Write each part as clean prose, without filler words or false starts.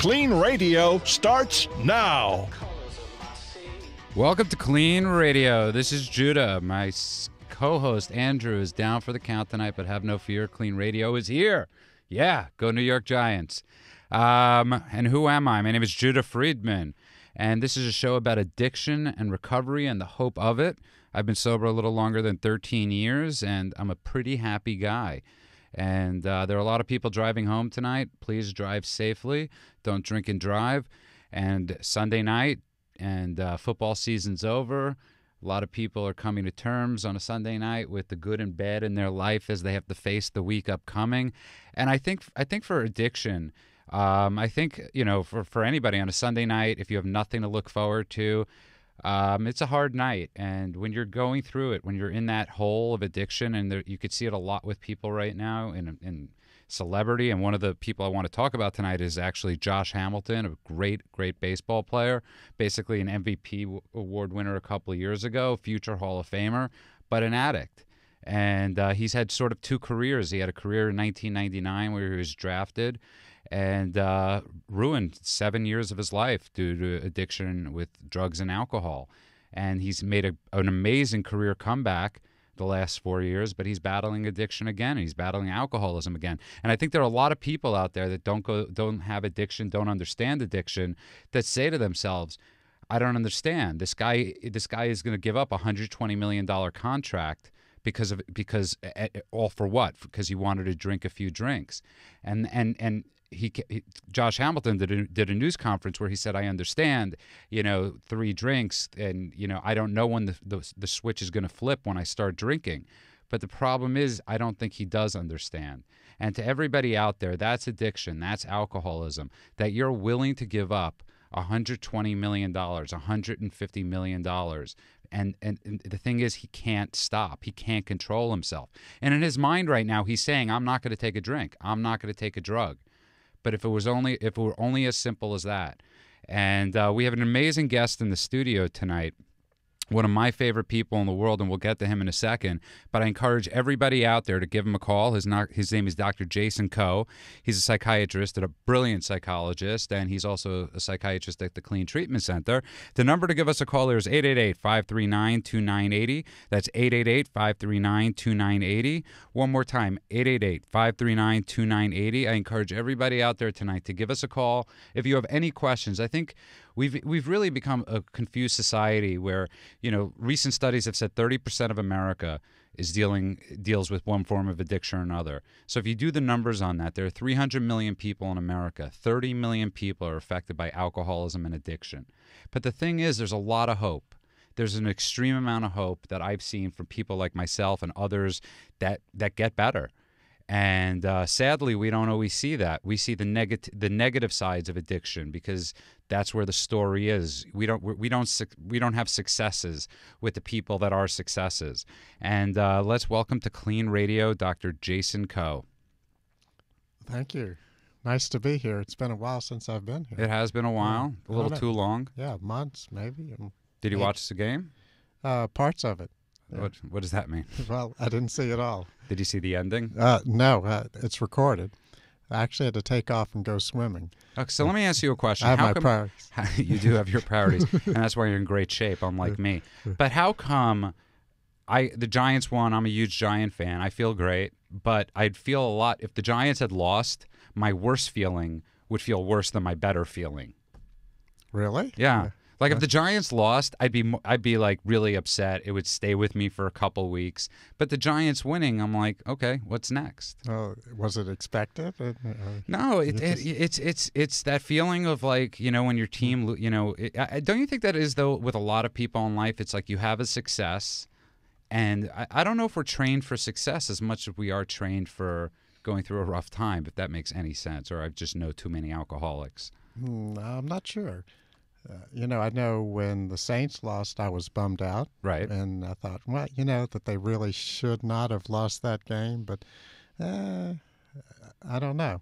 Clean Radio starts now. Welcome to Clean Radio. This is Judah. My co-host Andrew is down for the count tonight, but have no fear. Clean Radio is here. Yeah, go New York Giants. And who am I? My name is Judah Friedman, and this is a show about addiction and recovery and the hope of it. I've been sober a little longer than 13 years, and I'm a pretty happy guy. And there are a lot of people driving home tonight. Please drive safely. Don't drink and drive. And Sunday night, and football season's over. A lot of people are coming to terms on a Sunday night with the good and bad in their life as they have to face the week upcoming. And I think for addiction, I think, for anybody on a Sunday night, if you have nothing to look forward to, it's a hard night. And when you're going through it, when you're in that hole of addiction, and you could see it a lot with people right now in celebrity. And one of the people I want to talk about tonight is actually Josh Hamilton, a great baseball player, basically an MVP award winner a couple of years ago, future Hall of Famer, but an addict. And he's had sort of two careers. He had a career in 1999 where he was drafted and ruined 7 years of his life due to addiction with drugs and alcohol. And he's made an amazing career comeback the last 4 years, but he's battling addiction again. He's battling alcoholism again. And I think there are a lot of people out there that don't have addiction, don't understand addiction, that say to themselves, I don't understand. This guy is going to give up a $120 million contract because all for what? Because he wanted to drink a few drinks. And Josh Hamilton did a news conference where he said, I understand, 3 drinks, and, I don't know when the switch is going to flip when I start drinking. But the problem is, I don't think he does understand. And to everybody out there, that's addiction, that's alcoholism, that you're willing to give up $120 million, $150 million. And the thing is, he can't stop. He can't control himself. And in his mind right now, he's saying, I'm not going to take a drink. I'm not going to take a drug. But if it were only as simple as that. And we have an amazing guest in the studio tonight, one of my favorite people in the world, and we'll get to him in a second. But I encourage everybody out there to give him a call. His name is Dr. Jason Coe. He's a psychiatrist and a brilliant psychologist, and he's also a psychiatrist at the KLEAN Treatment Studio. The number to give us a call there is 888-539-2980. That's 888-539-2980. One more time, 888-539-2980. I encourage everybody out there tonight to give us a call if you have any questions. I think we've really become a confused society where, recent studies have said 30% of America deals with one form of addiction or another. So if you do the numbers on that, there are 300 million people in America. 30 million people are affected by alcoholism and addiction. But the thing is, there's a lot of hope. There's an extreme amount of hope that I've seen from people like myself and others that get better. And sadly, we don't always see that. We see the negative sides of addiction because that's where the story is. We don't have successes with the people that are successes. And let's welcome to Clean Radio, Dr. Jason Coe. Thank you. Nice to be here. It's been a while since I've been here. It has been a while, a little too long. Yeah, months maybe. Did you watch the game? Parts of it. Yeah. What does that mean? Well, I didn't see it all. Did you see the ending? No, it's recorded. I actually had to take off and go swimming. Okay, so let me ask you a question. I have my priorities. You do have your priorities, and that's why you're in great shape, unlike me. But how come the Giants won? I'm a huge Giant fan. I feel great, but I'd feel a lot if the Giants had lost. My worst feeling would feel worse than my better feeling. Really? Yeah. Like if the Giants lost, I'd be like really upset. It would stay with me for a couple weeks. But the Giants winning, I'm like, okay, what's next? Oh, was it expected? No, it's that feeling of like, when your team, don't you think that is though with a lot of people in life? It's like you have a success, and I don't know if we're trained for success as much as we are trained for going through a rough time, if that makes any sense, or I just know too many alcoholics. I'm not sure. I know when the Saints lost, I was bummed out. Right. And I thought, well, that they really should not have lost that game. But I don't know.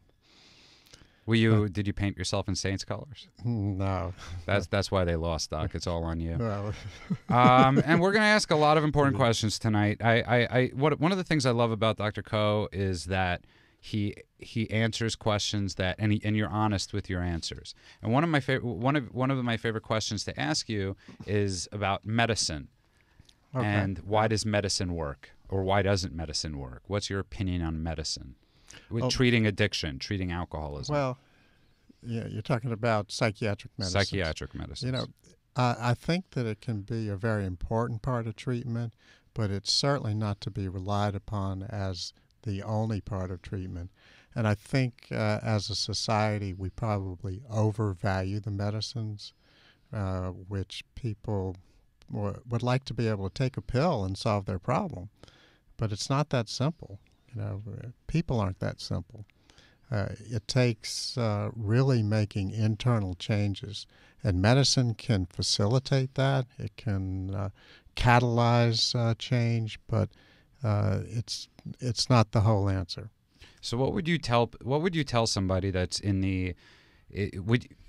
Did you paint yourself in Saints colors? No. That's why they lost, Doc. It's all on you. Well. And we're going to ask a lot of important questions tonight. One of the things I love about Dr. Coe is that He answers questions and you're honest with your answers. And one of my favorite questions to ask you is about medicine. Okay. And why does medicine work, or why doesn't medicine work? What's your opinion on medicine with treating addiction, treating alcoholism? Well, yeah, you're talking about psychiatric medicine. Psychiatric medicine. You know, I think that it can be a very important part of treatment, but it's certainly not to be relied upon as the only part of treatment. And I think as a society, we probably overvalue the medicines, which people would like to be able to take a pill and solve their problem. But it's not that simple. You know, people aren't that simple. It takes really making internal changes. And medicine can facilitate that. It can catalyze change, but it's not the whole answer. So what would you tell somebody that's in the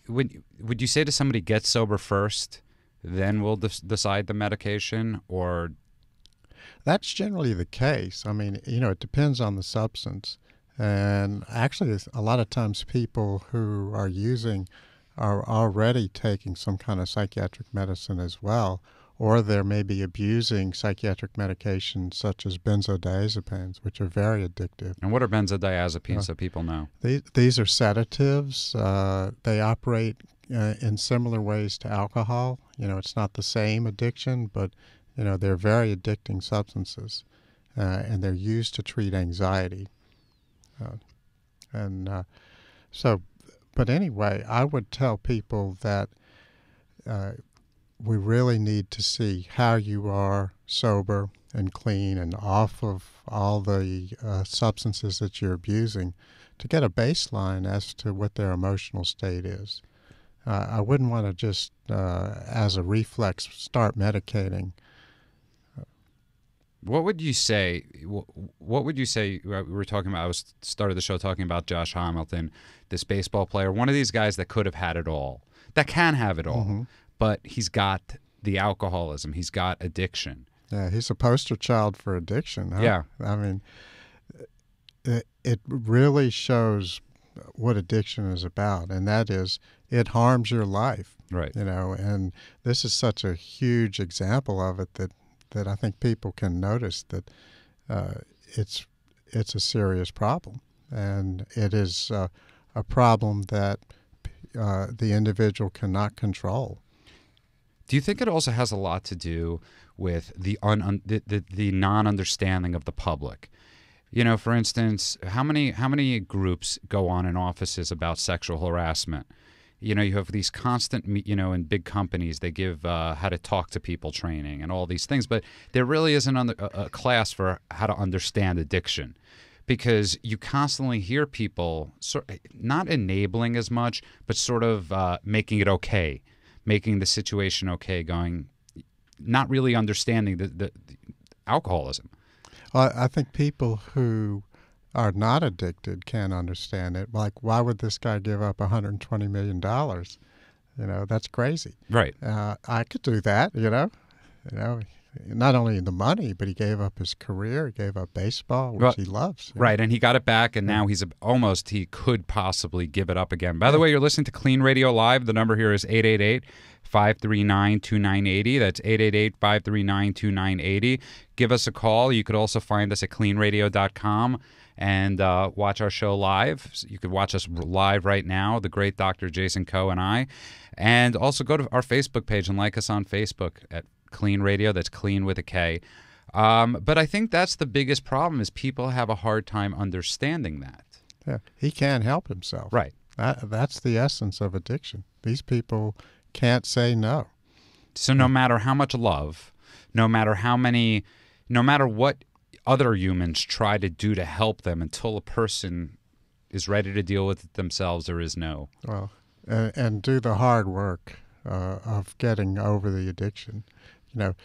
would you say to somebody, get sober first, then we'll decide the medication? Or that's generally the case. I mean, you know, it depends on the substance. And actually, a lot of times people who are using are already taking some kind of psychiatric medicine as well, or they're maybe abusing psychiatric medications such as benzodiazepines, which are very addictive. And what are benzodiazepines, so people know? These are sedatives. They operate in similar ways to alcohol. You know, it's not the same addiction, but, you know, they're very addicting substances, and they're used to treat anxiety. But anyway, I would tell people that we really need to see how you are sober and clean and off of all the substances that you're abusing to get a baseline as to what their emotional state is. I wouldn't want to just, as a reflex, start medicating. What would you say? What would you say? We were talking about. I was started the show talking about Josh Hamilton, this baseball player, one of these guys that could have had it all, that can have it all, but he's got the alcoholism, he's got addiction. Yeah, he's a poster child for addiction. Huh? Yeah, I mean, it really shows what addiction is about, and that is it harms your life. Right. You know, and this is such a huge example of it that I think people can notice that it's a serious problem, and it is a problem that the individual cannot control. Do you think it also has a lot to do with the non-understanding of the public? You know, for instance, how many groups go on in offices about sexual harassment? You know, you have these constant, you know, in big companies, they give how to talk to people training and all these things, but there really isn't a class for how to understand addiction, because you constantly hear people not enabling as much, but sort of making it okay, making the situation okay, not really understanding the alcoholism. I think people who are not addicted can't understand it. Like, why would this guy give up $120 million? You know, that's crazy. Right. I could do that, you know, not only the money, but he gave up his career, he gave up baseball, which he loves. Right, and he got it back, and now he could possibly give it up again. By the way, you're listening to Clean Radio Live. The number here is 888-539-2980. That's 888-539-2980. Give us a call. You could also find us at cleanradio.com and watch our show live. So you could watch us live right now, the great Dr. Jason Coe and I. And also go to our Facebook page and like us on Facebook at Clean Radio. That's clean with a K. But I think that's the biggest problem, is people have a hard time understanding that. Yeah, he can't help himself. Right. That's the essence of addiction. These people can't say no. So no matter how much love, no matter what other humans try to do to help them, until a person is ready to deal with it themselves, there is no. Well, and do the hard work of getting over the addiction. You know,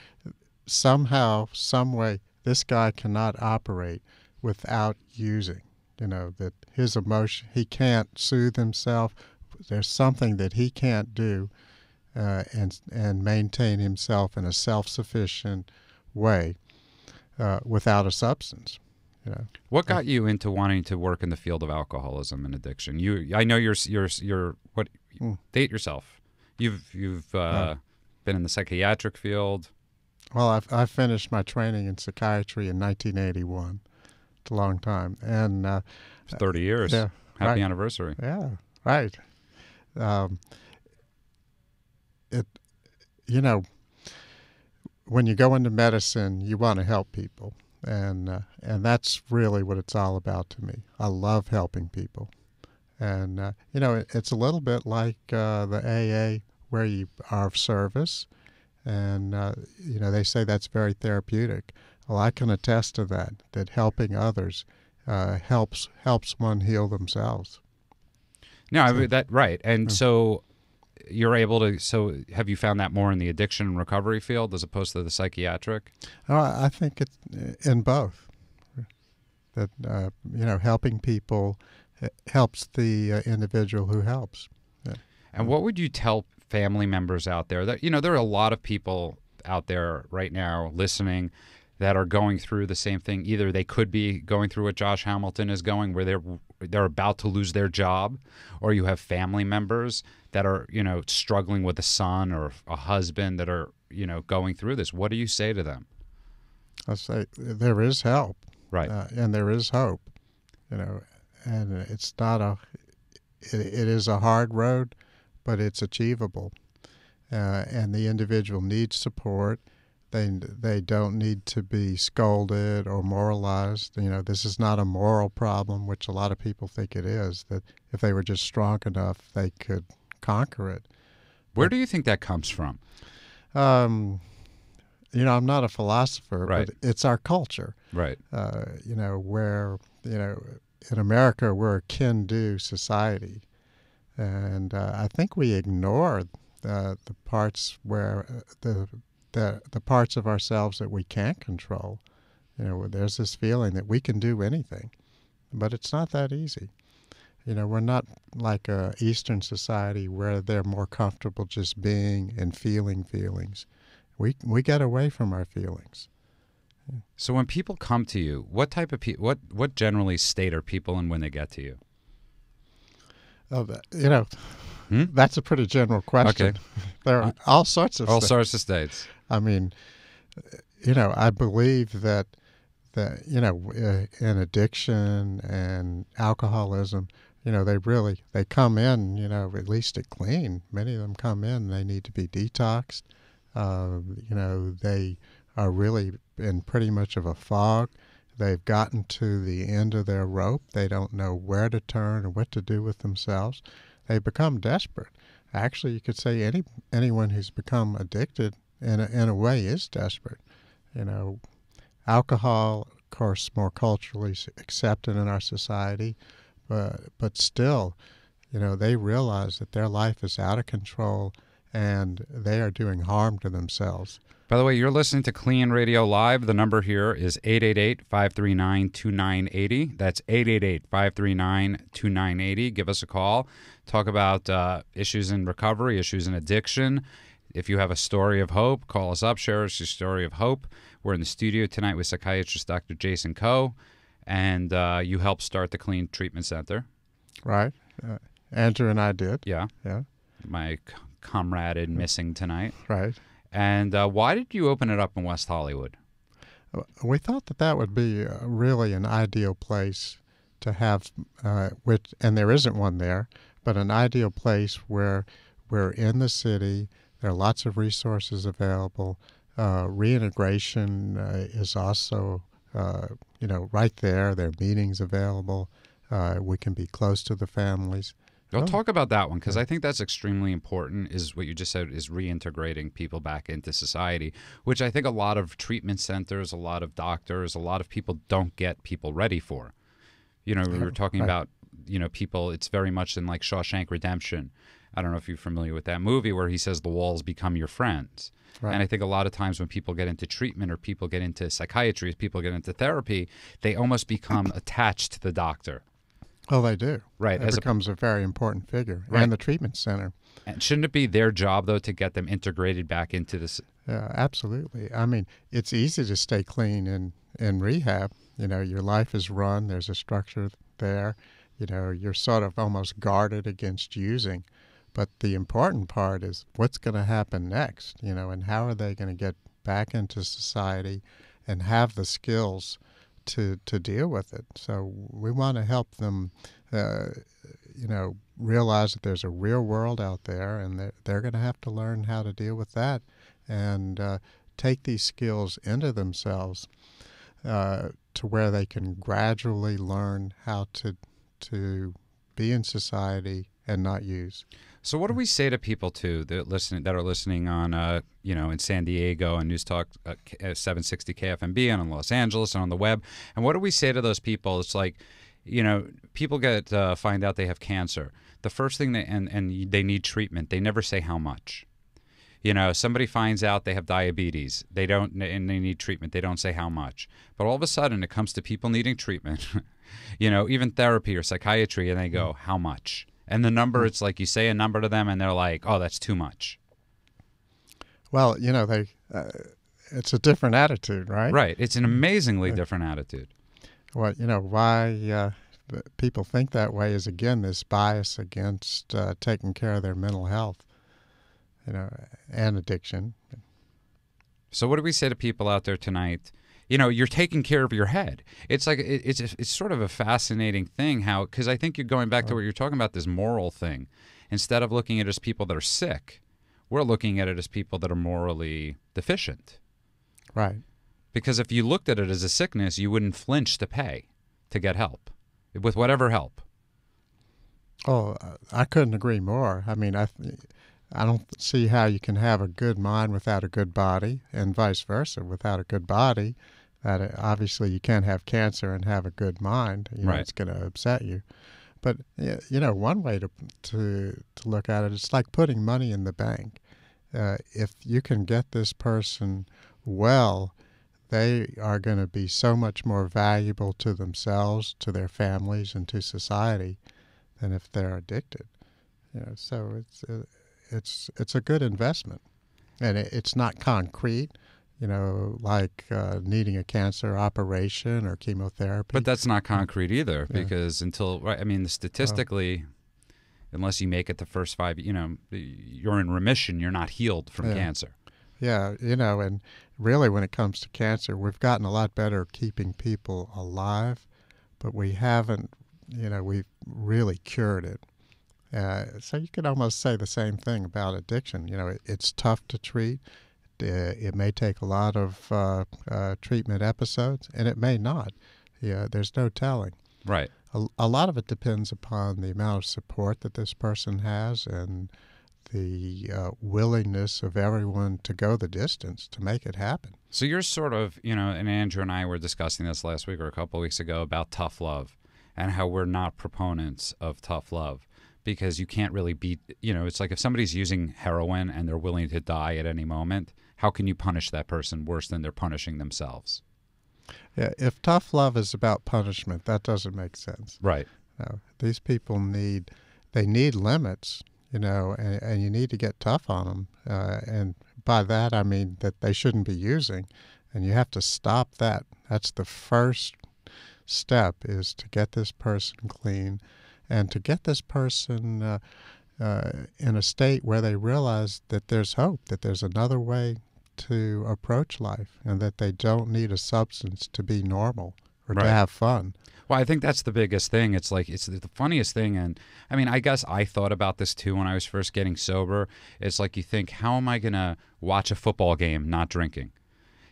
somehow, some way, this guy cannot operate without using. You know, that his emotion, he can't soothe himself. There's something that he can't do and maintain himself in a self-sufficient way without a substance. You know. What got you into wanting to work in the field of alcoholism and addiction? I know you're what? Date yourself. You've been in the psychiatric field. Well, I finished my training in psychiatry in 1981. It's a long time, and 30 years. Yeah, Happy right. anniversary. Yeah, right. You know, when you go into medicine, you want to help people, and that's really what it's all about to me. I love helping people, and you know, it's a little bit like the AA, where you are of service, and you know, they say that's very therapeutic. Well, I can attest to that. That helping others helps one heal themselves. No, I mean, that right, and so you're able to. So, have you found that more in the addiction and recovery field as opposed to the psychiatric? Oh, I think it's in both. That you know, helping people helps the individual who helps. Yeah. And what would you tell family members out there that, you know, there are a lot of people out there right now listening that are going through the same thing? Either they could be going through what Josh Hamilton is going, where they're about to lose their job, or you have family members that are, you know, struggling with a son or a husband that are, you know, going through this. What do you say to them? I say there is help, Right, and there is hope. You know, and it's not it is a hard road, but it's achievable, and the individual needs support. They don't need to be scolded or moralized. You know, this is not a moral problem, which a lot of people think it is, that if they were just strong enough, they could conquer it. Where do you think that comes from? You know, I'm not a philosopher, Right. but it's our culture. Right. You know, where, you know, in America, we're a can-do society. And I think we ignore the parts where the parts of ourselves that we can't control. You know, there's this feeling that we can do anything, but it's not that easy. You know, we're not like a Eastern society where they're more comfortable just being and feeling feelings. We get away from our feelings. So when people come to you, what type of what generally state are people in when they get to you? You know, that's a pretty general question. Okay. There are all sorts of states. I mean, you know, I believe that you know, in addiction and alcoholism, you know, they come in, you know, at least at KLEAN. Many of them come in, they need to be detoxed. You know, they are really in pretty much of a fog. They've gotten to the end of their rope. They don't know where to turn or what to do with themselves. They become desperate. Actually, you could say anyone who's become addicted in a way is desperate. You know, alcohol, of course, more culturally accepted in our society, but still, you know, they realize that their life is out of control and they are doing harm to themselves. By the way, you're listening to KLEAN Radio Live. The number here is 888-539-2980. That's 888-539-2980. Give us a call. Talk about issues in recovery, issues in addiction. If you have a story of hope, call us up. Share us your story of hope. We're in the studio tonight with psychiatrist Dr. Jason Coe, and you helped start the KLEAN Treatment Center. Right. Andrew and I did. Yeah. Yeah. My comrade in missing tonight. Right. And why did you open it up in West Hollywood? We thought that would be really an ideal place to have, and there isn't one there, but an ideal place where we're in the city. There are lots of resources available. Reintegration is also, you know, right there. There are meetings available. We can be close to the families. Well, talk about that one, because I think that's extremely important, is what you just said, is reintegrating people back into society, which I think a lot of treatment centers, a lot of doctors, a lot of people don't get people ready for. You know, we were talking about, you know, people, it's very much in like Shawshank Redemption. I don't know if you're familiar with that movie where he says the walls become your friends. Right. And I think a lot of times when people get into treatment or people get into psychiatry, people get into therapy, they almost become attached to the doctor. Oh, they do. Right. It becomes a very important figure. Right. And the treatment center. And shouldn't it be their job, though, to get them integrated back into this? Yeah, absolutely. I mean, it's easy to stay clean in rehab. Your life is run. There's a structure there. You're sort of almost guarded against using. But the important part is what's going to happen next, and how are they going to get back into society and have the skills to deal with it. So we want to help them, realize that there's a real world out there, and they're going to have to learn how to deal with that and take these skills into themselves to where they can gradually learn how to be in society and not use. So what do we say to people too that are listening on in San Diego and News Talk 760 KFMB and in Los Angeles and on the web? And what do we say to those people? It's like, people find out they have cancer. The first thing and they need treatment. They never say how much. Somebody finds out they have diabetes. They need treatment. They don't say how much. But all of a sudden, it comes to people needing treatment, even therapy or psychiatry, and they go, how much? And the number, it's like you say a number to them, and they're like, oh, that's too much. Well, it's a different attitude, right? Right. It's an amazingly different attitude. Well, why people think that way is, again, this bias against taking care of their mental health. And addiction. So what do we say to people out there tonight? You're taking care of your head. It's like it's sort of a fascinating thing because I think you're going back to what you're talking about, this moral thing. Instead of looking at it as people that are sick, we're looking at it as people that are morally deficient. Right. Because if you looked at it as a sickness, you wouldn't flinch to pay to get help, with whatever help. Oh, I couldn't agree more. I mean, I don't see how you can have a good mind without a good body, and vice versa. Without a good body, obviously you can't have cancer and have a good mind. Right. It's going to upset you. But one way to look at it, it's like putting money in the bank. If you can get this person well, they are going to be so much more valuable to themselves, to their families, and to society than if they're addicted. So it's a good investment, and it's not concrete, like needing a cancer operation or chemotherapy. But that's not concrete either, because statistically, unless you make it the first 5, you're in remission. You're not healed from cancer. Yeah, and really when it comes to cancer, we've gotten a lot better at keeping people alive, but we haven't, we've really cured it. So you could almost say the same thing about addiction. It's tough to treat. It may take a lot of treatment episodes, and it may not. There's no telling. Right. A lot of it depends upon the amount of support that this person has and the willingness of everyone to go the distance to make it happen. So you're sort of, and Andrew and I were discussing this last week or a couple of weeks ago about tough love and how we're not proponents of tough love. Because you can't really beat, it's like if somebody's using heroin and they're willing to die at any moment, how can you punish that person worse than they're punishing themselves? Yeah, if tough love is about punishment, that doesn't make sense. Right. No, these people need limits, and you need to get tough on them. And by that, I mean that they shouldn't be using, and you have to stop that. That's the first step, is to get this person clean. And to get this person in a state where they realize that there's hope, that there's another way to approach life, and that they don't need a substance to be normal or to have fun. Well, I think that's the biggest thing. It's like, it's the funniest thing. And I mean, I guess I thought about this too when I was first getting sober. It's like you think, how am I going to watch a football game not drinking?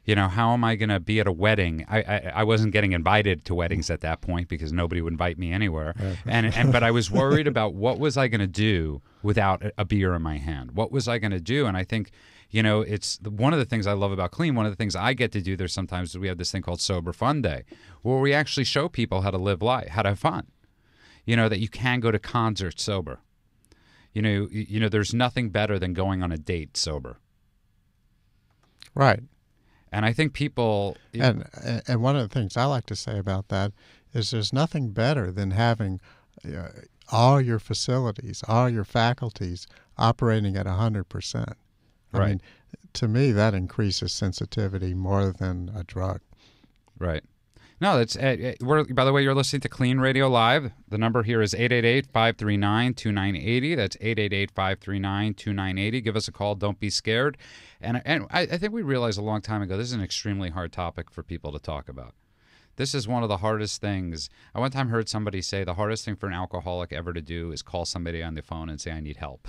How am I going to be at a wedding? I wasn't getting invited to weddings at that point because nobody would invite me anywhere. But I was worried about what was I going to do without a beer in my hand? What was I going to do? And I think, it's one of the things I love about Clean. One of the things I get to do there sometimes is we have this thing called Sober Fun Day, where we actually show people how to live life, how to have fun. That you can go to concerts sober. There's nothing better than going on a date sober. Right. And I think people... And one of the things I like to say about that is there's nothing better than having all your facilities, all your faculties operating at 100%. I mean, to me, that increases sensitivity more than a drug. Right. No, that's by the way, you're listening to Clean Radio Live. The number here is 888-539-2980. That's 888-539-2980. Give us a call. Don't be scared. And I think we realized a long time ago this is an extremely hard topic for people to talk about. This is one of the hardest things. I one time heard somebody say the hardest thing for an alcoholic ever to do is call somebody on the phone and say, I need help.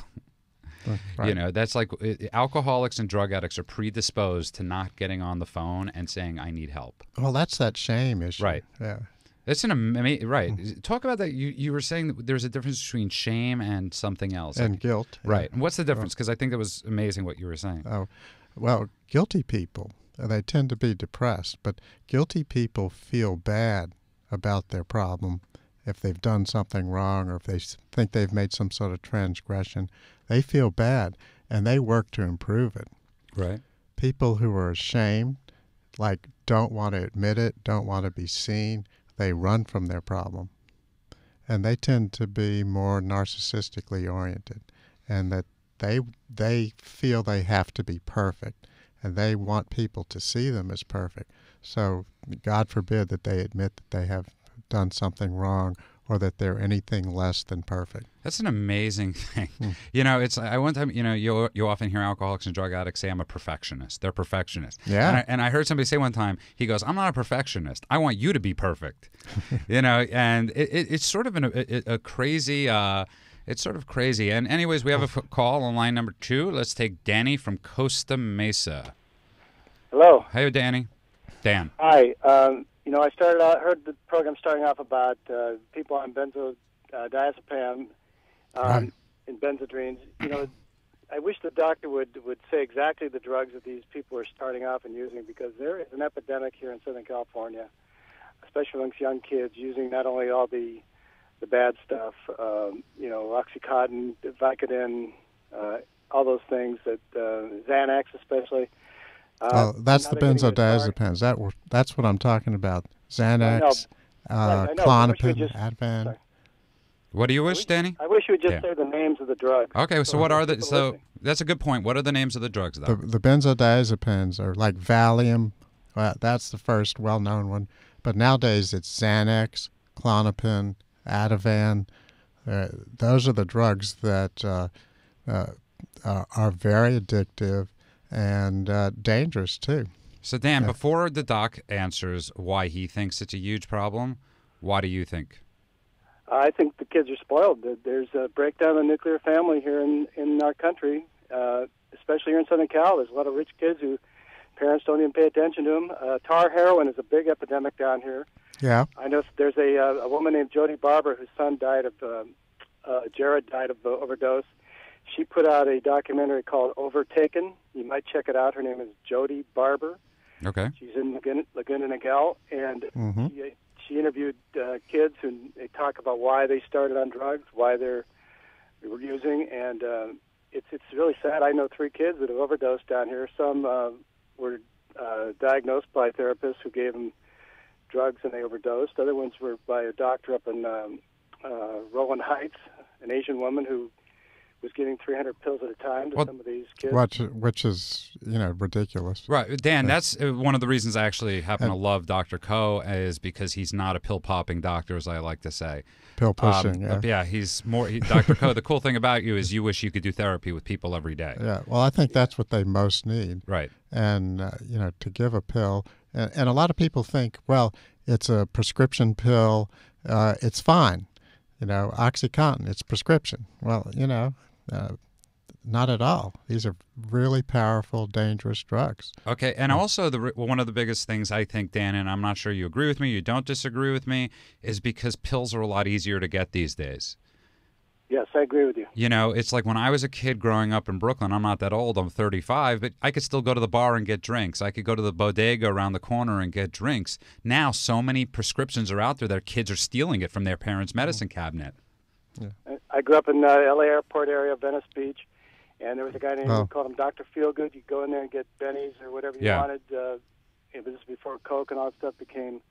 Right. You know, that's like alcoholics and drug addicts are predisposed to not getting on the phone and saying, I need help. Well, that's that shame issue. Right. Yeah. It's an amazing, right. Talk about that. You were saying that there's a difference between shame and something else. And guilt. Right. And what's the difference? Because I think that was amazing what you were saying. Oh, well, guilty people, they tend to be depressed, but guilty people feel bad about their problem if they've done something wrong or if they think they've made some sort of transgression. They feel bad, and they work to improve it. Right. People who are ashamed, like don't want to admit it, don't want to be seen, they run from their problem. And they tend to be more narcissistically oriented, and that they feel they have to be perfect, and they want people to see them as perfect. So God forbid that they admit that they have done something wrong or that they're anything less than perfect. That's an amazing thing. You know, it's one time, you know, you often hear alcoholics and drug addicts say, I'm a perfectionist. They're perfectionists. Yeah. And I heard somebody say one time, he goes, I'm not a perfectionist. I want you to be perfect. You know, and it's sort of a crazy, it's sort of crazy. And anyways, we have a call on line number 2. Let's take Danny from Costa Mesa. Hello. Hey, Danny. Dan. Hi. You know, I heard the program starting off about people on benzodiazepam and benzodrines. You know, I wish the doctor would say exactly the drugs that these people are starting off and using, because there is an epidemic here in Southern California, especially amongst young kids, using not only all the bad stuff, you know, Oxycontin, Vicodin, all those things, that Xanax especially. That's the benzodiazepines. That's what I'm talking about. Xanax, Klonopin, Ativan. What do you wish, Danny? I wish you would just say the names of the drugs. Okay, so what are the... So that's a good point. What are the names of the drugs, though? The benzodiazepines are like Valium. Well, that's the first well-known one. But nowadays it's Xanax, Klonopin, Ativan. Those are the drugs that are very addictive and dangerous too. So Dan, before the doc answers why he thinks it's a huge problem, why do you think? I think the kids are spoiled. There's a breakdown of the nuclear family here in our country, especially here in Southern Cal. There's a lot of rich kids who parents don't even pay attention to them. Tar heroin is a big epidemic down here. Yeah. I know there's a woman named Jody Barber whose son died of Jared died of overdose. She put out a documentary called Overtaken. You might check it out. Her name is Jody Barber. Okay. She's in Laguna Niguel, and she interviewed kids, and they talk about why they started on drugs, why they were using, and it's really sad. I know 3 kids that have overdosed down here. Some were diagnosed by therapists who gave them drugs and they overdosed. Other ones were by a doctor up in Rowland Heights, an Asian woman who was giving 300 pills at a time to some of these kids. Which is, you know, ridiculous. Right. Dan, that's one of the reasons I actually happen to love Dr. Ko, is because he's not a pill-popping doctor, as I like to say. Pill-pushing, yeah, he's more... Dr. Ko, the cool thing about you is you wish you could do therapy with people every day. Yeah, well, I think that's what they most need. Right. And, you know, to give a pill... And a lot of people think, well, it's a prescription pill, it's fine. You know, OxyContin, it's prescription. Well, you know... not at all. These are really powerful, dangerous drugs. Okay, and also one of the biggest things I think, Dan, and I'm not sure you agree with me, you don't disagree with me, is because pills are a lot easier to get these days. Yes, I agree with you. You know, it's like when I was a kid growing up in Brooklyn, I'm not that old, I'm 35, but I could still go to the bar and get drinks. I could go to the bodega around the corner and get drinks. Now, so many prescriptions are out there that kids are stealing it from their parents' medicine cabinet. Yeah. I grew up in the L.A. airport area, Venice Beach, and there was a guy named, we called him Dr. Feelgood. You'd go in there and get Bennies or whatever you wanted. It was before Coke and all that stuff became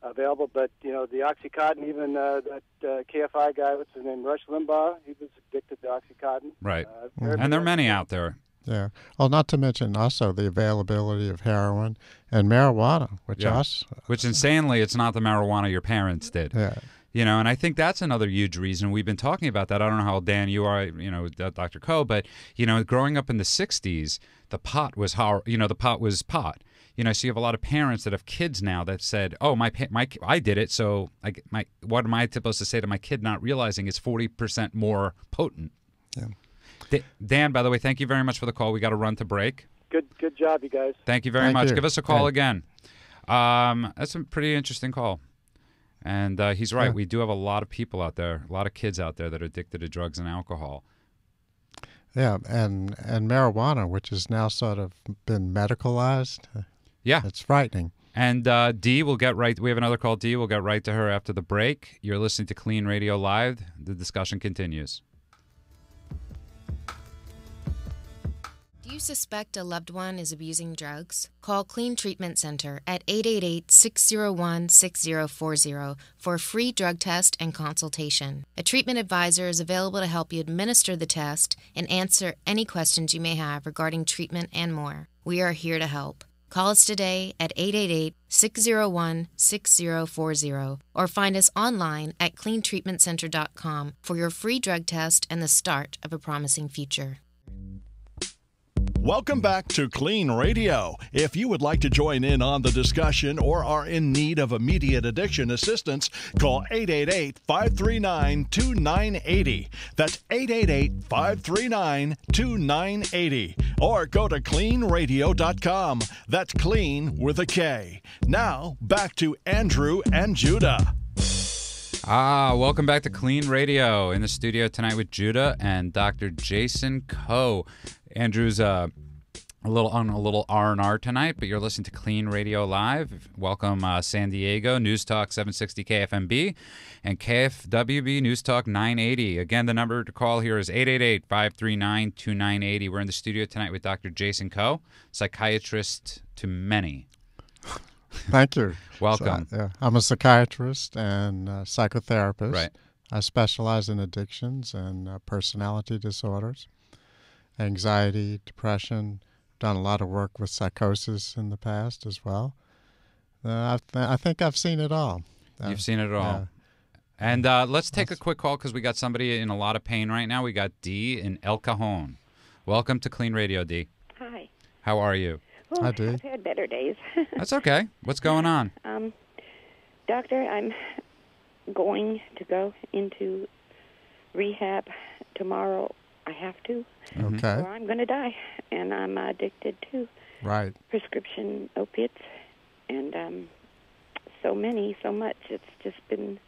available. But, you know, the OxyContin, even that KFI guy, what's his name, Rush Limbaugh, he was addicted to OxyContin. Right. And there are many out there. Yeah. Well, not to mention also the availability of heroin and marijuana, which insanely, it's not the marijuana your parents did. Yeah. And I think that's another huge reason. We've been talking about that. I don't know how old, Dan, you are, Dr. Coe, but, growing up in the 60s, the pot was the pot was pot. So you have a lot of parents that have kids now that said, "Oh, I did it, so what am I supposed to say to my kid, not realizing it's 40% more potent?" Yeah. Dan, by the way, thank you very much for the call. We got to run to break. Good job, you guys. Thank you very much. Give us a call again. That's a pretty interesting call. And he's right. Yeah. We do have a lot of people out there, a lot of kids out there that are addicted to drugs and alcohol. Yeah, and marijuana, which has now sort of been medicalized. Yeah. It's frightening. And Dee, we have another call, Dee. We'll get right to her after the break. You're listening to Clean Radio Live. The discussion continues. Do you suspect a loved one is abusing drugs? Call KLEAN Treatment Center at 888-601-6040 for a free drug test and consultation. A treatment advisor is available to help you administer the test and answer any questions you may have regarding treatment and more. We are here to help. Call us today at 888-601-6040 or find us online at cleantreatmentcenter.com for your free drug test and the start of a promising future. Welcome back to Clean Radio. If you would like to join in on the discussion or are in need of immediate addiction assistance, call 888-539-2980. That's 888-539-2980. Or go to cleanradio.com. That's clean with a K. Now, back to Andrew and Judah. Welcome back to Clean Radio. In the studio tonight with Judah and Dr. Jason Coe. Andrew's a little R&R tonight, but you're listening to Clean Radio Live. Welcome San Diego, News Talk 760 KFMB, and KFWB News Talk 980. Again, the number to call here is 888-539-2980. We're in the studio tonight with Dr. Jason Coe, psychiatrist to many. Thank you. Welcome. So, I'm a psychiatrist and psychotherapist. Right. I specialize in addictions and personality disorders, anxiety, depression. Done a lot of work with psychosis in the past as well. I think I've seen it all. You've seen it all. And let's take a quick call because we got somebody in a lot of pain right now. We got Dee in El Cajon. Welcome to Clean Radio, Dee. Hi. How are you? Oh, Hi, Dee. I've had better days. That's okay. What's going on? Doctor, I'm going to go into rehab tomorrow. I have to. Okay. Or I'm going to die. And I'm addicted to prescription opiates. And so much. It's just been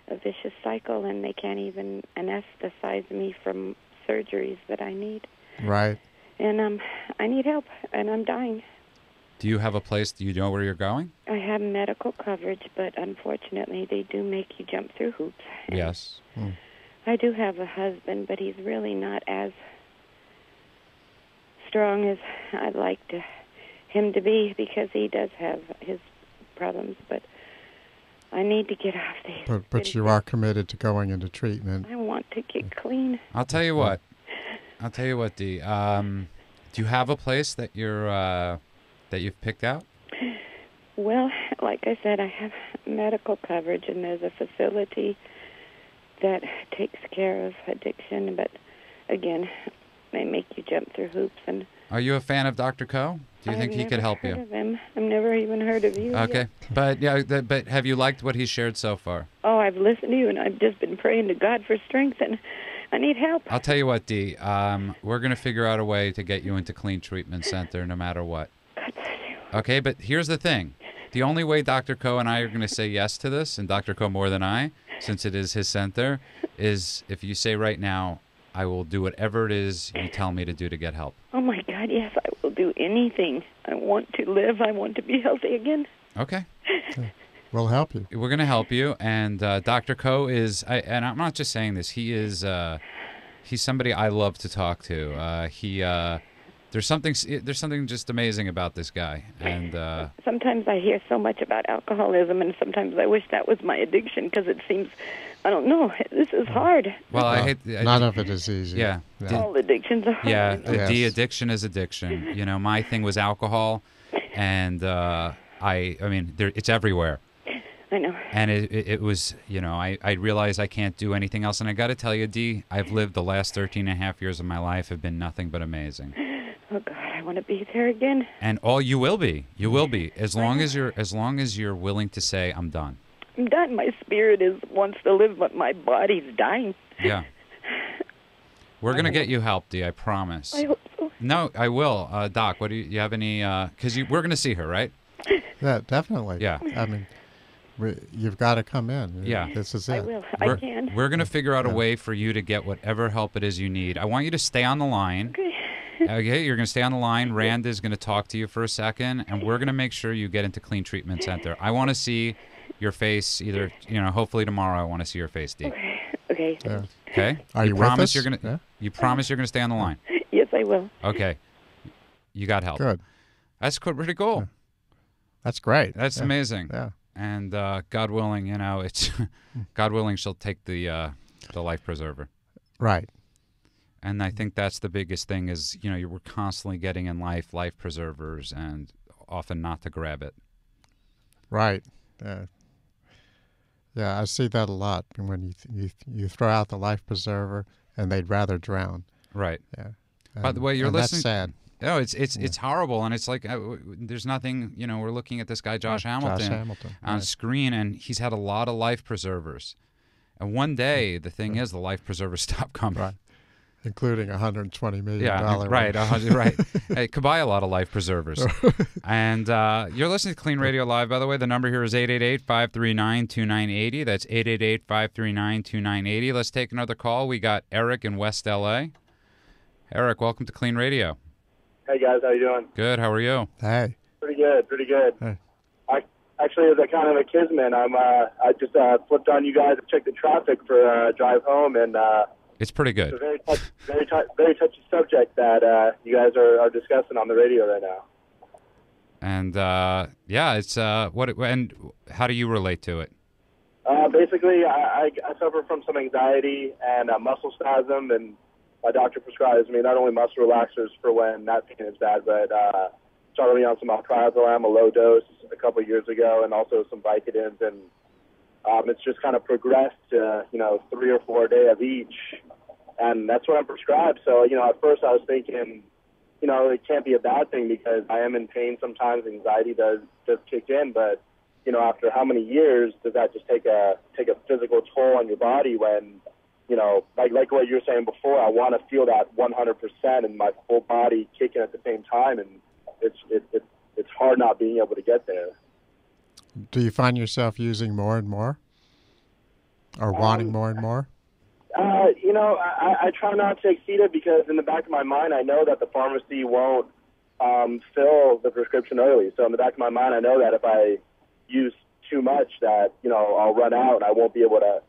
a vicious cycle, and they can't even anesthetize me from surgeries that I need. Right. And I need help, and I'm dying. Do you have a place? Do you know where you're going? I have medical coverage, but unfortunately, they do make you jump through hoops. Yes. I do have a husband, but he's really not as strong as I'd like him to be, because he does have his problems. But I need to get off these. But you are committed to going into treatment. I want to get clean. I'll tell you what, Dee. Do you have a place that you've picked out? Well, like I said, I have medical coverage, and there's a facility that takes care of addiction. But again, they make you jump through hoops. And are you a fan of Dr. Coe? Do you think he could help you? I've never heard of him. I've never even heard of you. Okay, but but have you liked what he's shared so far? Oh, I've listened to you, and I've just been praying to God for strength, and I need help. I'll tell you what, Dee. We're going to figure out a way to get you into Clean Treatment Center no matter what. God bless you. Okay, but here's the thing. The only way Dr. Coe and I are going to say yes to this, and Dr. Coe more than I, since it is his center, is if you say right now, I will do whatever it is you tell me to do to get help. Oh, my God, yes, I will do anything. I want to live. I want to be healthy again. Okay. We'll help you. We're going to help you, and Dr. Coe is, and I'm not just saying this, he's somebody I love to talk to. There's something just amazing about this guy, and sometimes I hear so much about alcoholism, and sometimes I wish that was my addiction, because it seems, I don't know, this is hard. Well, none of it is easy. Yeah. All addictions are hard. Yeah, Yes. de-addiction is addiction. You know, my thing was alcohol, and I mean, it's everywhere. I know. And it was, you know, I realized I can't do anything else, and I got to tell you, Dee, I've lived the last 13 and a half years of my life have been nothing but amazing. Oh God, I want to be there again. And you will be, as long as you're willing to say, I'm done. I'm done. My spirit wants to live, but my body's dying. Yeah. We're gonna get you help, Dee. I promise. I hope so. No, I will. Doc, what do you have any? Because we're gonna see her, right? Yeah, definitely. Yeah. I mean, you've got to come in. Yeah. This is it. I will. I can. We're gonna figure out a way for you to get whatever help it is you need. I want you to stay on the line. Okay. Okay, you're going to stay on the line. Rand is going to talk to you for a second, and we're going to make sure you get into KLEAN Treatment Center. I want to see your face either, you know, hopefully tomorrow I want to see your face, Dee. Okay. Yeah. Okay? Are you with promise us? You're gonna, Yeah. You promise you're going to stay on the line? Yes, I will. Okay. You got help. Good. That's pretty cool. Yeah. That's great. That's amazing. Yeah. And God willing, you know, it's God willing, she'll take the life preserver. Right. And I think that's the biggest thing is, you know, we're constantly getting in life preservers, and often not to grab it. Right. Yeah, I see that a lot when you throw out the life preserver and they'd rather drown. Right. Yeah. By the way, you're listening. That's sad. No, it's horrible, and it's like there's nothing. You know, we're looking at this guy Josh Hamilton on right. screen, and he's had a lot of life preservers. And one day, the thing is, the life preservers stop coming. Right. Including $120 million. Yeah, right. Right. Hey, could buy a lot of life preservers. And you're listening to KLEAN Radio Live, by the way. The number here is 888-539-2980. That's 888-539-2980. Let's take another call. We got Eric in West L.A. Eric, welcome to KLEAN Radio. Hey, guys. How you doing? Good. How are you? Hey. Pretty good. Hey. Actually, as a kind of a kismet, I just flipped on you guys to check the traffic for a drive home, and it's pretty good. it's a very touchy subject that you guys are discussing on the radio right now. And yeah, it's and how do you relate to it? Basically, I suffer from some anxiety and muscle spasm, and my doctor prescribes me not only muscle relaxers for when that pain is bad, but started me on some alprazolam, a low dose, a couple of years ago, and also some Vicodins, and it's just kind of progressed to 3 or 4 a day of each, and that's what I'm prescribed. So at first I was thinking, it can't be a bad thing because I am in pain sometimes. Anxiety does kick in, but after how many years does that just take a physical toll on your body when like what you were saying before, I want to feel that 100% and my full body kicking at the same time, and it's hard not being able to get there. Do you find yourself using more and more, or wanting more and more? I try not to exceed it because in the back of my mind, I know that the pharmacy won't fill the prescription early. So in the back of my mind, I know that if I use too much, that I'll run out and I won't be able to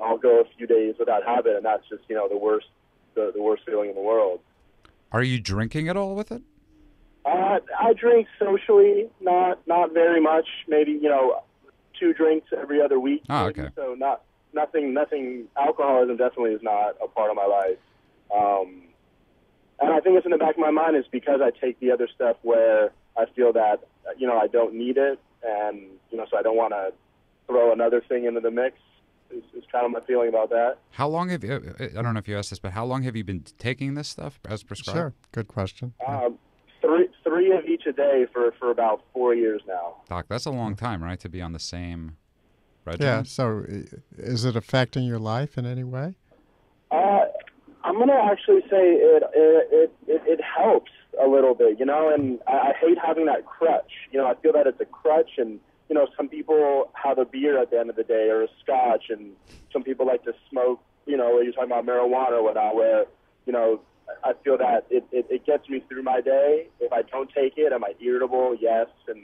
I'll go a few days without having it, and that's just the worst feeling in the world. Are you drinking at all with it? I drink socially, not very much. Maybe 2 drinks every other week. Oh, maybe. okay. So nothing. Alcoholism definitely is not a part of my life. And I think it's in the back of my mind is because I take the other stuff where I feel that I don't need it, and so I don't want to throw another thing into the mix. Is kind of my feeling about that. How long have you? I don't know if you asked this, but how long have you been taking this stuff as prescribed? Sure. Good question. Three of each a day for about 4 years now. Doc, that's a long time, right, to be on the same regimen? Yeah. So, is it affecting your life in any way? I'm going to actually say it helps a little bit, and I hate having that crutch. I feel that it's a crutch, and some people have a beer at the end of the day or a scotch, and some people like to smoke. You're talking about marijuana or whatnot, where I feel that it gets me through my day. If I don't take it, am I irritable? Yes. And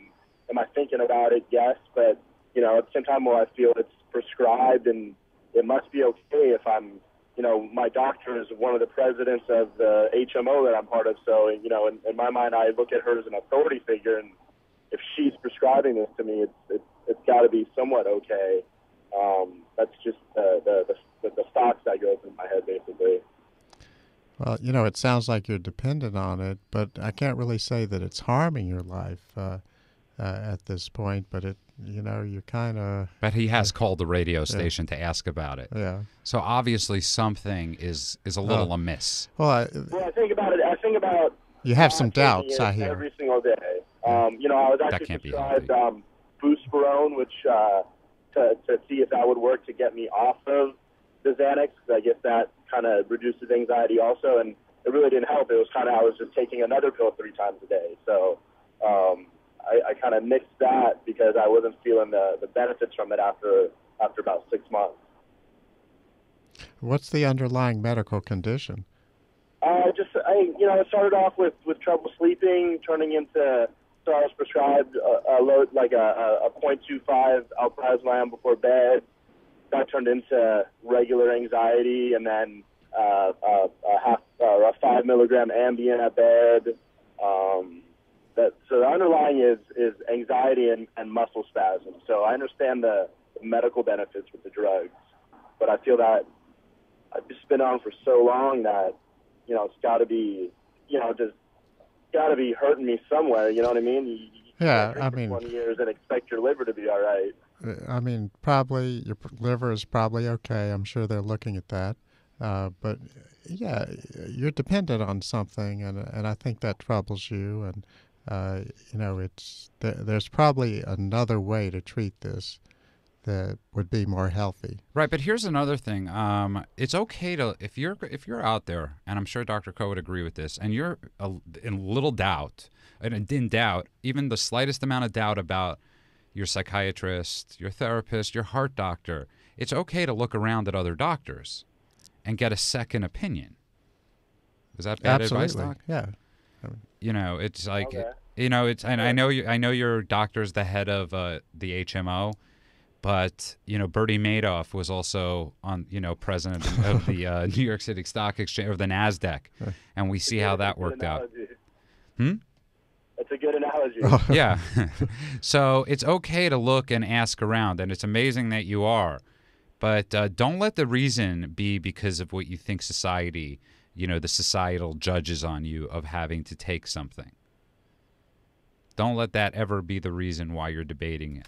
am I thinking about it? Yes. But, at the same time, I feel it's prescribed and it must be okay if I'm, my doctor is one of the presidents of the HMO that I'm part of. So, in my mind, I look at her as an authority figure, and if she's prescribing this to me, it's got to be somewhat okay. That's just the thoughts that go through my head, basically. Well, it sounds like you're dependent on it, but I can't really say that it's harming your life at this point. But you're kind of. But he has called the radio station to ask about it. Yeah. So obviously something is a little amiss. Well, I think about it. I think about. You have some doubts, I hear. Every single day. I was actually prescribed buspirone, which to see if that would work to get me off of the Xanax, because I guess that kind of reduces anxiety also, and it really didn't help. It was kind of, I was just taking another pill 3 times a day. So I kind of mixed that because I wasn't feeling the benefits from it after about 6 months. What's the underlying medical condition? It started off with trouble sleeping, turning into, so I was prescribed a load, like a 0.25 alprazolam before bed. That turned into regular anxiety, and then a 5 milligram Ambien at bed. So the underlying is anxiety and muscle spasms. So I understand the medical benefits with the drugs, but I feel that I've just been on for so long that it's got to be just got to be hurting me somewhere. You know what I mean? You can't drink for 20 years and expect your liver to be all right. I mean, probably your liver is probably okay. I'm sure they're looking at that. But yeah, you're dependent on something, and I think that troubles you. And there's probably another way to treat this that would be more healthy. Right, but here's another thing. It's okay to, if you're out there, and I'm sure Dr. Koh would agree with this, and you're in little doubt, and in doubt, even the slightest amount of doubt about your psychiatrist, your therapist, your heart doctor, it's okay to look around at other doctors and get a second opinion. Is that bad advice, Doc? Yeah. It's like, okay. It's, and I know your doctor's the head of the HMO, but Bertie Madoff was also president of the New York City Stock Exchange, or the NASDAQ, and we see how that worked out. That's a good analogy. Yeah. So it's okay to look and ask around, and it's amazing that you are. But don't let the reason be because of what you think society, the societal judges on you of having to take something. Don't let that ever be the reason why you're debating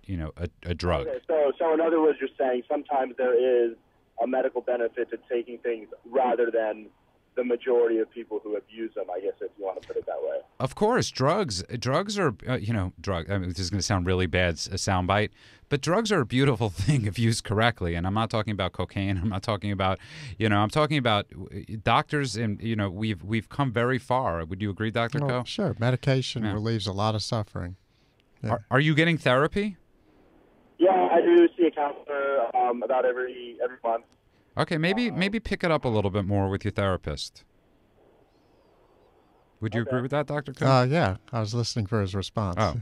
a drug. Okay, so in other words, you're saying sometimes there is a medical benefit to taking things rather than the majority of people who abuse them, I guess, if you want to put it that way. Of course, drugs are, I mean, this is going to sound really bad, a soundbite, but drugs are a beautiful thing if used correctly. And I'm not talking about cocaine. I'm not talking about, I'm talking about doctors, and we've come very far. Would you agree, Dr. Koh? Sure. Medication relieves a lot of suffering. Yeah. Are you getting therapy? Yeah, I do see a counselor about every month. Okay, maybe pick it up a little bit more with your therapist. Would you agree with that, Dr. Koh? Yeah, I was listening for his response. Oh.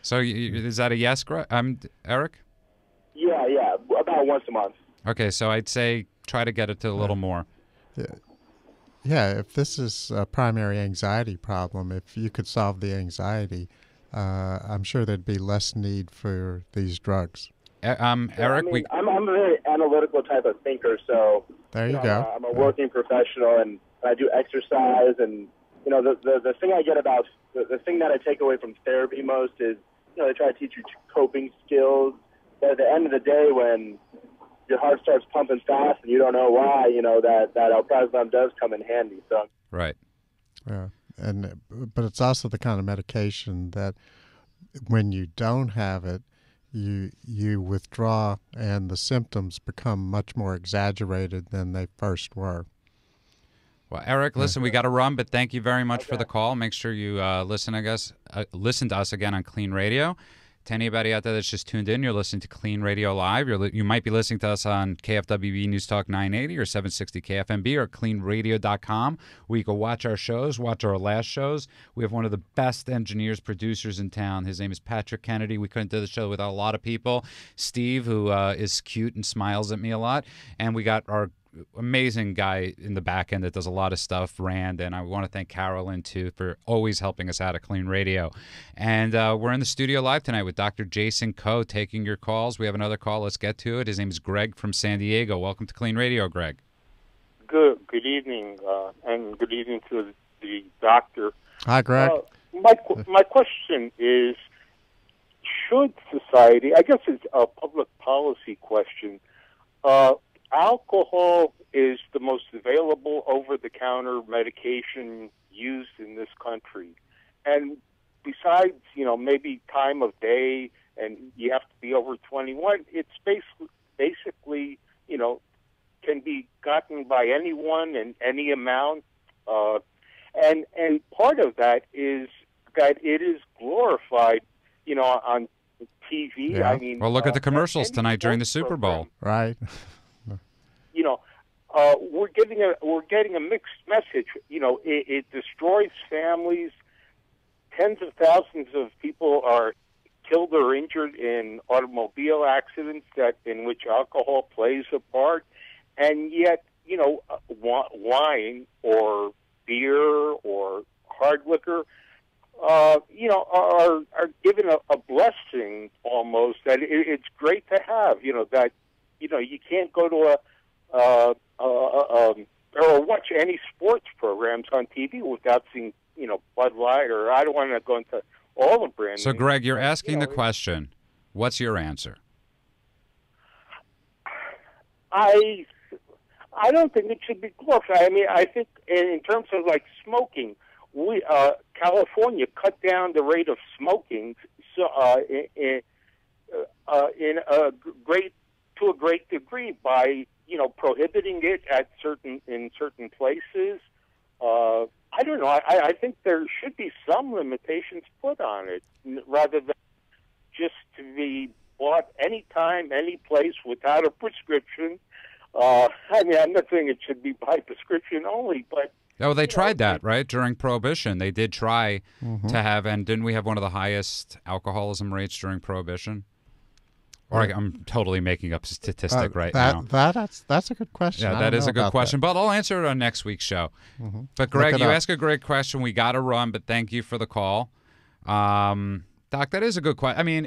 So is that a yes, Eric? Yeah, about once a month. Okay, so I'd say try to get it to a little more. Yeah, if this is a primary anxiety problem, if you could solve the anxiety, I'm sure there'd be less need for these drugs. Eric, I'm a very analytical type of thinker, so there you go. I'm a working professional, and I do exercise, and the thing I get about the thing that I take away from therapy most is they try to teach you coping skills, but at the end of the day, when your heart starts pumping fast and you don't know why, that alprazolam does come in handy. So right. Yeah, but it's also the kind of medication that when you don't have it, you withdraw, and the symptoms become much more exaggerated than they first were. Well, Eric, listen, we got to run, but thank you very much for the call. Make sure you listen to us again on Clean Radio. To anybody out there that's just tuned in, you're listening to Clean Radio Live. You might be listening to us on KFWB News Talk 980 or 760 KFMB or cleanradio.com, where you can watch our shows, watch our last shows. We have one of the best engineers, producers in town. His name is Patrick Kennedy. We couldn't do the show without a lot of people. Steve, who is cute and smiles at me a lot. And we got our amazing guy in the back end that does a lot of stuff, Rand, and I want to thank Carolyn, too, for always helping us out at Clean Radio. And we're in the studio live tonight with Dr. Jason Coe taking your calls. We have another call. Let's get to it. His name is Greg from San Diego. Welcome to Clean Radio, Greg. Good evening, and good evening to the doctor. Hi, Greg. My question is, should society, I guess it's a public policy question, alcohol is the most available over-the-counter medication used in this country. And besides, maybe time of day and you have to be over 21, it's basically, can be gotten by anyone and any amount. And part of that is that it is glorified, on TV. Yeah. I mean, well, look at the commercials tonight during the Super Bowl. Right. We're getting a mixed message. It destroys families. Tens of thousands of people are killed or injured in automobile accidents in which alcohol plays a part, and yet wine or beer or hard liquor, are given a blessing almost that it's great to have. That you can't go to or watch any sports programs on TV without seeing Bud Light, or I don't want to go into all the brands. So, Greg, you're asking the question. What's your answer? I don't think it should be glorified. I mean, I think in terms of like smoking, California cut down the rate of smoking in a great degree by prohibiting it in certain places. I don't know. I think there should be some limitations put on it, rather than just to be bought anytime, any place without a prescription. I mean, I'm not saying it should be by prescription only, but... Oh, they tried that, right? During Prohibition. They did try to have, and didn't we have one of the highest alcoholism rates during Prohibition? Or I'm totally making up a statistic now. That's a good question. Yeah, that is a good question, but I'll answer it on next week's show. But, Greg, you ask a great question. We got to run, but thank you for the call. Doc, that is a good question. I mean,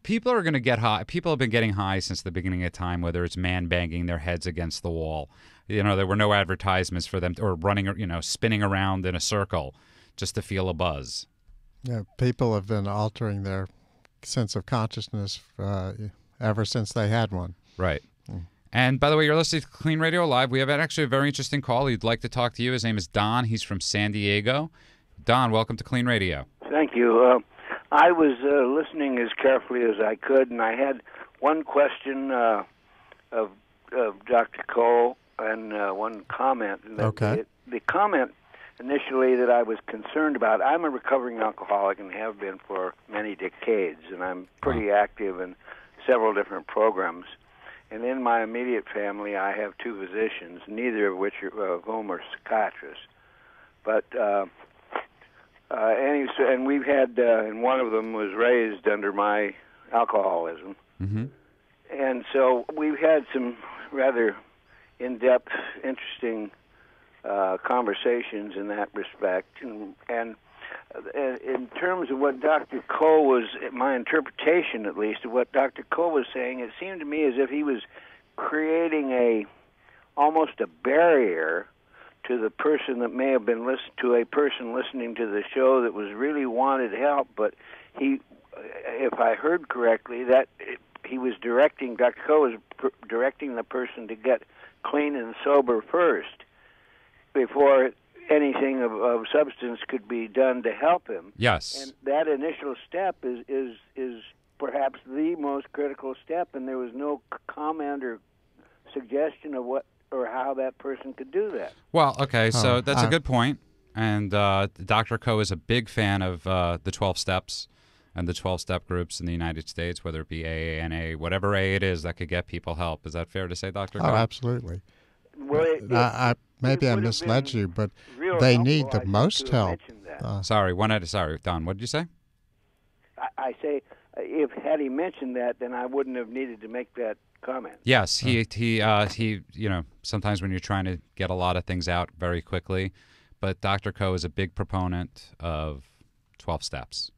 people are going to get high. People have been getting high since the beginning of time, whether it's man-banging their heads against the wall. There were no advertisements for them, or running, spinning around in a circle just to feel a buzz. Yeah, people have been altering their sense of consciousness ever since they had one. Right. And by the way, you're listening to Clean Radio Live. We have actually a very interesting call. He'd like to talk to you. His name is Don. He's from San Diego. Don, welcome to Clean Radio. Thank you. I was listening as carefully as I could, and I had one question of Dr. Cole and one comment. Okay. The comment initially that I was concerned about, I'm a recovering alcoholic and have been for many decades, and I'm pretty active in several different programs. And in my immediate family, I have two physicians, neither of whom are psychiatrists. But and we've had, and one of them was raised under my alcoholism. And so we've had some rather in-depth, interesting conversations in that respect, and in terms of what Dr. Cole was, my interpretation at least of what Dr. Cole was saying, it seemed to me as if he was creating almost a barrier to the person that may have been listening to the show that was really wanted help, but he, if I heard correctly, that he was directing, Dr. Cole was directing the person to get clean and sober first, before anything of substance could be done to help him. Yes. And that initial step is perhaps the most critical step, and there was no comment or suggestion of what or how that person could do that. Well, okay, so that's a good point. And Dr. Coe is a big fan of the 12 steps and the 12-step groups in the United States, whether it be AA, NA, whatever A it is that could get people help. Is that fair to say, Dr. Coe? Oh, absolutely. Well, maybe I misled you, but they need the most help. Sorry, Don, what did you say? I say, had he mentioned that, then I wouldn't have needed to make that comment. Yes, he sometimes when you're trying to get a lot of things out very quickly, but Dr. Ko is a big proponent of 12 steps.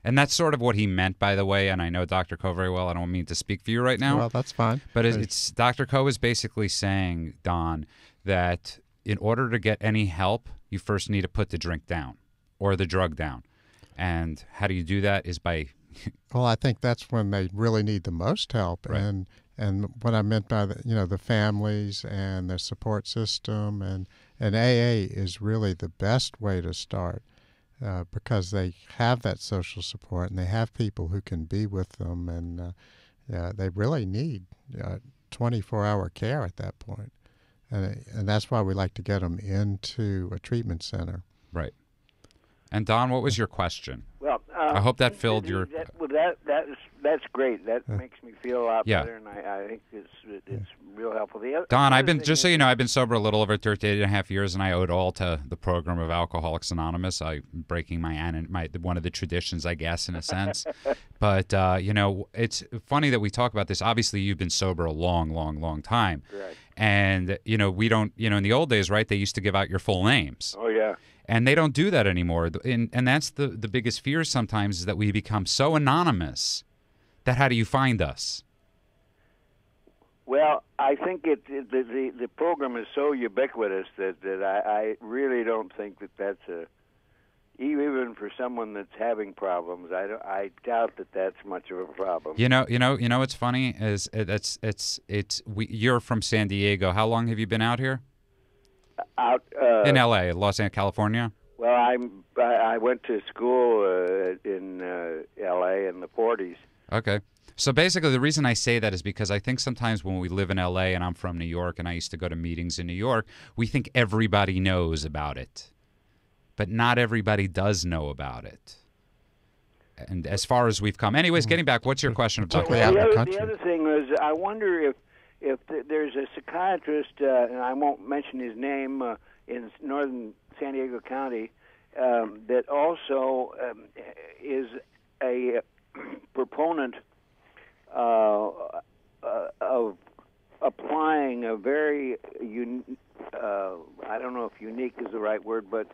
And that's sort of what he meant, by the way, and I know Dr. Ko very well. I don't mean to speak for you right now. Well, that's fine. But it's Dr. Ko is basically saying, Don, that in order to get any help, you first need to put the drink down or the drug down. And how do you do that is by... Well, I think that's when they really need the most help. Right. And what I meant by the families and the support system and AA is really the best way to start. Because they have that social support and they have people who can be with them, and they really need 24-hour care at that point. And that's why we like to get them into a treatment center. Right. And Don, what was your question? Well, I hope that filled your... That's great. That makes me feel a lot better, and I think it's real helpful. Don, I've been, just so you know, I've been sober a little over 38.5 years, and I owe it all to the program of Alcoholics Anonymous. I'm breaking my one of the traditions, I guess, in a sense. But it's funny that we talk about this. Obviously, you've been sober a long, long, long time, right? And we don't. In the old days, right? They used to give out your full names. Oh yeah. And they don't do that anymore. And that's the biggest fear sometimes, is that we become so anonymous that how do you find us? Well, I think the program is so ubiquitous that I really don't think that's even for someone that's having problems. I doubt that that's much of a problem. What's funny is you're from San Diego. How long have you been out here? Out in L.A., Los Angeles, California. Well, I went to school in L.A. in the 40s. Okay. So basically the reason I say that is because I think sometimes when we live in L.A. and I'm from New York and I used to go to meetings in New York, we think everybody knows about it. But not everybody does know about it. And as far as we've come. Anyways, getting back, what's your question? The other thing was, I wonder if there's a psychiatrist, and I won't mention his name, in northern San Diego County, that also is a proponent of applying a very I don't know if unique is the right word, but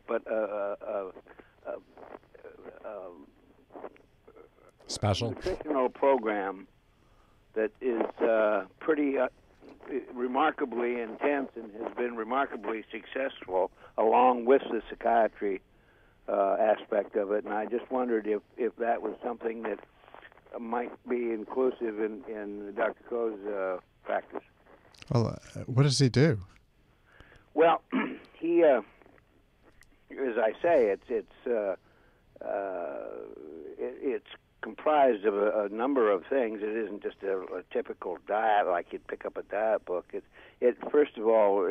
special nutritional program that is pretty remarkably intense and has been remarkably successful, along with the psychiatry aspect of it. And I just wondered if that was something that might be inclusive in Dr. Ko's practice. Well, what does he do? Well, he, as I say, it's comprised of a number of things. It isn't just a typical diet like you'd pick up a diet book. First of all,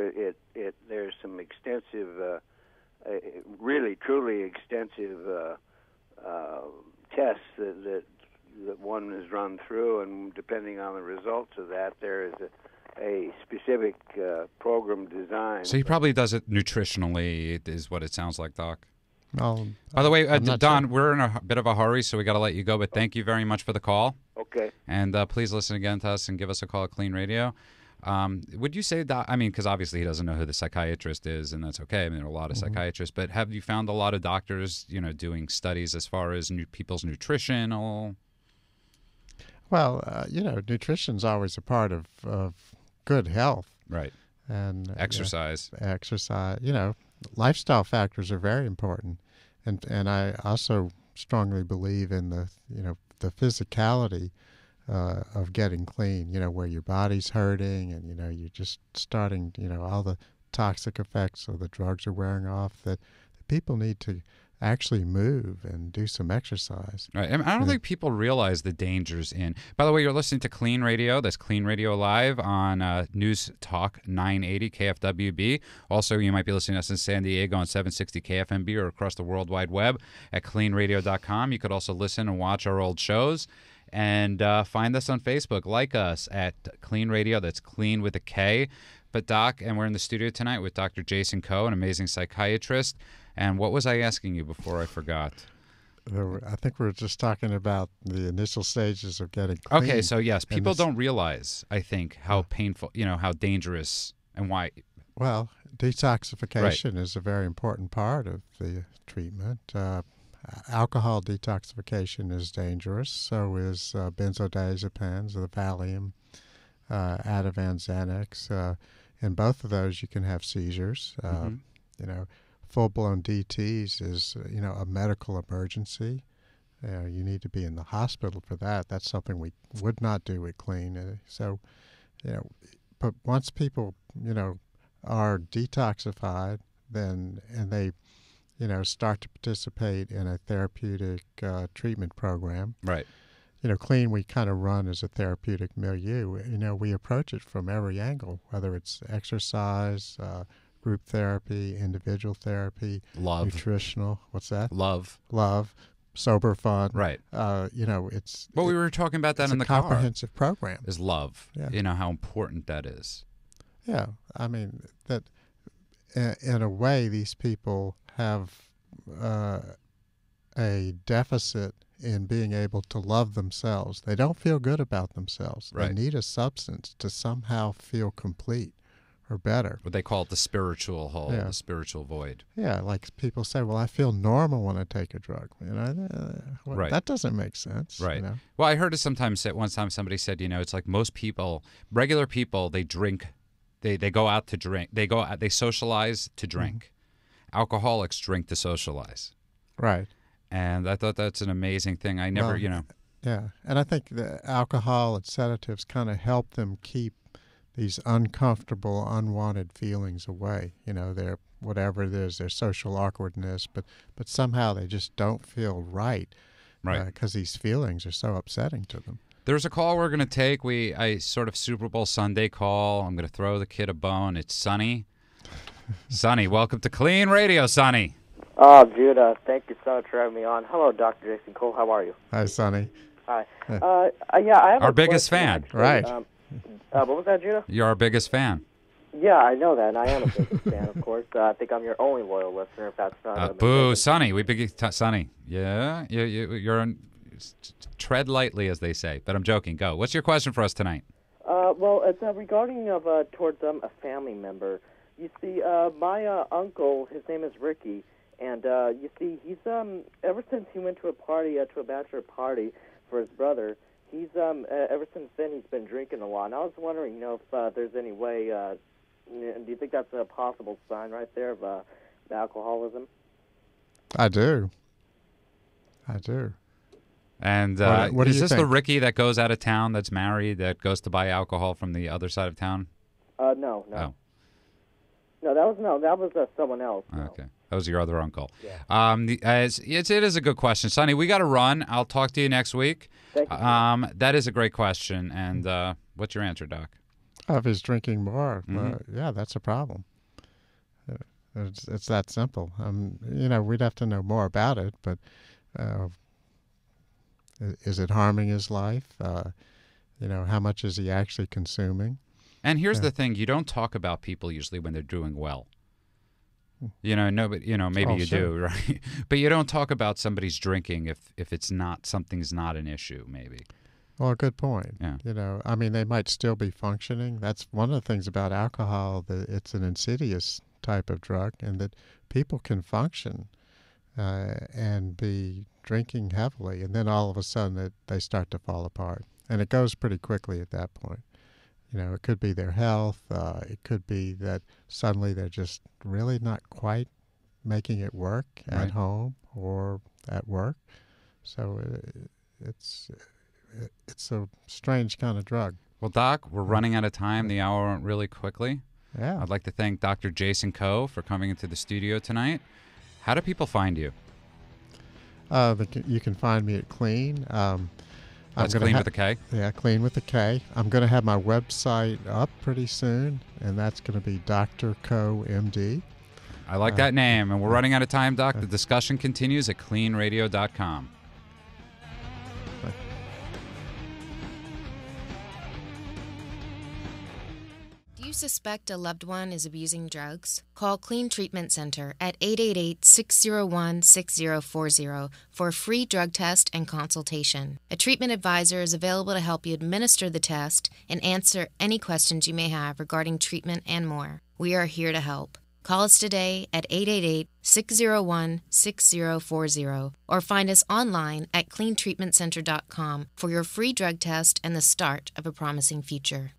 there's some extensive, really truly extensive tests that one is run through, and depending on the results of that, there is a specific program designed. So he probably does it nutritionally, is what it sounds like, Doc. Well, by the way, Don, sure. We're in a bit of a hurry, so we got to let you go, but thank you very much for the call. Okay. And please listen again to us and give us a call at Clean Radio. Would you say, Doc, because obviously he doesn't know who the psychiatrist is, and that's okay. There are a lot of psychiatrists, but have you found a lot of doctors, doing studies as far as people's nutrition? Well, nutrition's always a part of good health. Right. And exercise. Exercise. Lifestyle factors are very important. And I also strongly believe in the physicality of getting clean, where your body's hurting and, you're just starting, all the toxic effects of the drugs are wearing off, that people need to actually move and do some exercise. Right. And I don't think people realize the dangers in. By the way, you're listening to Clean Radio. That's Clean Radio Live on News Talk 980 KFWB. Also, you might be listening to us in San Diego on 760 KFMB or across the World Wide Web at cleanradio.com. You could also listen and watch our old shows. And find us on Facebook. Like us at Clean Radio. That's Clean with a K. But Doc, and we're in the studio tonight with Dr. Jason Ko, an amazing psychiatrist. And what was I asking you before I forgot? I think we're just talking about the initial stages of getting clean. Okay, so yes, people don't realize, I think, how painful, how dangerous and why. Well, detoxification is a very important part of the treatment. Alcohol detoxification is dangerous. So is benzodiazepines, the Valium, Ativan, Xanax. In both of those, you can have seizures. Full-blown DTs is, a medical emergency. You need to be in the hospital for that. That's something we would not do with clean. But once people, are detoxified, and they, start to participate in a therapeutic treatment program. Right. Clean we kind of run as a therapeutic milieu. We approach it from every angle, whether it's exercise, group therapy, individual therapy, love, nutritional. What's that? Love, sober fun. Right. It's. Well, we were talking about that in the comprehensive program. Is love. Yeah. How important that is. Yeah, I mean that. In a way, these people have a deficit in being able to love themselves. They don't feel good about themselves. Right. They need a substance to somehow feel complete or better. What they call it the spiritual hole, the spiritual void. Yeah, like people say, well, I feel normal when I take a drug. Right. That doesn't make sense. Right. Well, I heard it sometimes. One time somebody said, it's like most people, regular people, they drink. They go out to drink. They socialize to drink. Mm-hmm. Alcoholics drink to socialize. Right. And I thought that's an amazing thing. I never, Yeah, and I think the alcohol and sedatives kind of help them keep these uncomfortable, unwanted feelings away. Their whatever it is, their social awkwardness, but somehow they just don't feel right. Right. Because these feelings are so upsetting to them. There's a call we're going to take. I sort of Super Bowl Sunday call. I'm going to throw the kid a bone. It's Sonny. Sonny, welcome to Clean Radio, Sonny. Oh, Judah, thank you so much for having me on. Hello, Dr. Jason Cole. How are you? Hi, Sonny. Hi. I have our biggest fan. Actually. Right. What was that, Judah? You're our biggest fan. Yeah, I know that, and I am a biggest fan, of course. I think I'm your only loyal listener, if that's not... boo, Sonny. Sonny. Yeah, you're on... Tread lightly, as they say. But I'm joking. Go. What's your question for us tonight? Well, it's regarding towards a family member. You see, my uncle, his name is Ricky, and you see, he's ever since he went to a party, to a bachelor party for his brother, he's ever since then he's been drinking a lot. And I was wondering, if there's any way. Do you think that's a possible sign right there of alcoholism? I do. And what do is you this think? the Ricky that goes out of town, that's married, that goes to buy alcohol from the other side of town? No. Oh. No, that was someone else. No. Okay, that was your other uncle. Yeah. It is a good question, Sonny. We got to run. I'll talk to you next week. Thank you. That is a great question. And what's your answer, Doc? If he's drinking more, Mm-hmm. yeah, that's a problem. It's that simple. We'd have to know more about it, but is it harming his life? How much is he actually consuming? And here's the thing: you don't talk about people usually when they're doing well. Maybe you sure. do, right? But you don't talk about somebody's drinking if something's not an issue, maybe. Well, good point. Yeah. They might still be functioning. That's one of the things about alcohol, that it's an insidious type of drug, and that people can function and be drinking heavily, and then all of a sudden they start to fall apart. And it goes pretty quickly at that point. It could be their health. It could be that suddenly they're just really not quite making it work at home or at work. So it's a strange kind of drug. Well, Doc, we're running out of time. The hour went really quickly. Yeah. I'd like to thank Dr. Jason Coe for coming into the studio tonight. How do people find you? You can find me at Clean. That's Clean with a K? Yeah, Clean with a K. I'm going to have my website up pretty soon, and that's going to be Dr. Coe, MD. I like that name. And we're running out of time, Doc. The discussion continues at cleanradio.com. Do you suspect a loved one is abusing drugs? Call KLEAN Treatment Center at 888-601-6040 for a free drug test and consultation. A treatment advisor is available to help you administer the test and answer any questions you may have regarding treatment and more. We are here to help. Call us today at 888-601-6040 or find us online at cleantreatmentcenter.com for your free drug test and the start of a promising future.